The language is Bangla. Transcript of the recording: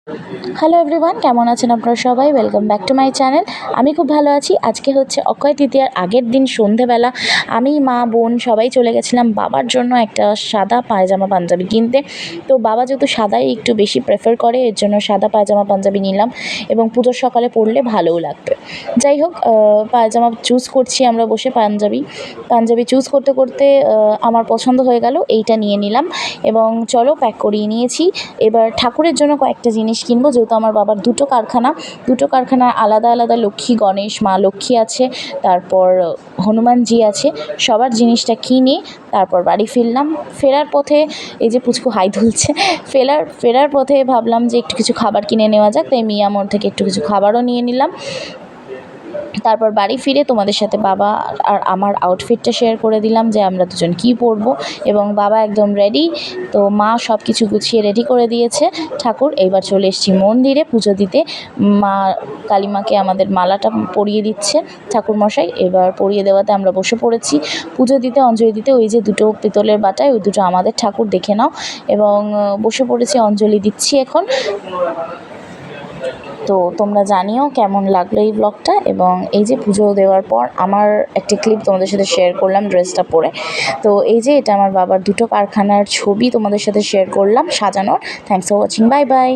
হ্যালো এভরিওয়ান, কেমন আছেন আপনারা সবাই? Welcome back to my channel. আমি খুব ভালো আছি। আজকে হচ্ছে অক্ষয় তৃতীয়ার আগের দিন সন্ধেবেলা আমি, মা, বোন সবাই চলে গেছিলাম বাবার জন্য একটা সাদা পায়জামা পাঞ্জাবি কিনতে। তো বাবা যেহেতু সাদাই একটু বেশি প্রেফার করে, এর জন্য সাদা পায়জামা পাঞ্জাবি নিলাম এবং পুজোর সকালে পরলে ভালোও লাগবে। যাই হোক, পায়জামা চুজ করছি আমরা বসে। পাঞ্জাবি চুজ করতে করতে আমার পছন্দ হয়ে গেল, এইটা নিয়ে নিলাম এবং চলো প্যাক করিয়ে নিয়েছি। এবার ঠাকুরের জন্য কয়েকটা জিনিস কিনবো, যেহেতু আমার বাবার দুটো কারখানা আলাদা আলাদা লক্ষ্মী, গণেশ, মা লক্ষ্মী আছে, তারপর হনুমানজি আছে। সবার জিনিসটা কিনে তারপর বাড়ি ফিরলাম। ফেরার পথে এই যে পুচকু হাই তুলছে, ফেরার পথে ভাবলাম যে একটু কিছু খাবার কিনে নেওয়া যাক, তাই মিয়া মোড় থেকে একটু কিছু খাবারও নিয়ে নিলাম। তারপর বাড়ি ফিরে তোমাদের সাথে বাবা আর আমার আউটফিটটা শেয়ার করে দিলাম যে আমরা দুজন কী পরবো, এবং বাবা একদম রেডি। তো মা সব কিছু গুছিয়ে রেডি করে দিয়েছে ঠাকুর। এইবার চলে এসেছি মন্দিরে পুজো দিতে। মা কালীমাকে আমাদের মালাটা পরিয়ে দিচ্ছে ঠাকুরমশাই। এবার পরিয়ে দেওয়াতে আমরা বসে পড়েছি পুজো দিতে, অঞ্জলি দিতে। ওই যে দুটো পিতলের বাটায়, ওই দুটো আমাদের ঠাকুর, দেখে নাও। এবং বসে পড়েছি, অঞ্জলি দিচ্ছি এখন। তো তোমরা জানিও কেমন লাগলো এই ব্লগটা। এবং এই যে পুজো দেওয়ার পর আমার একটি ক্লিপ তোমাদের সাথে শেয়ার করলাম ড্রেসটা পরে। তো এই যে এটা আমার বাবার দুটো কারখানার ছবি তোমাদের সাথে শেয়ার করলাম সাজানোর। Thanks for watching, bye bye.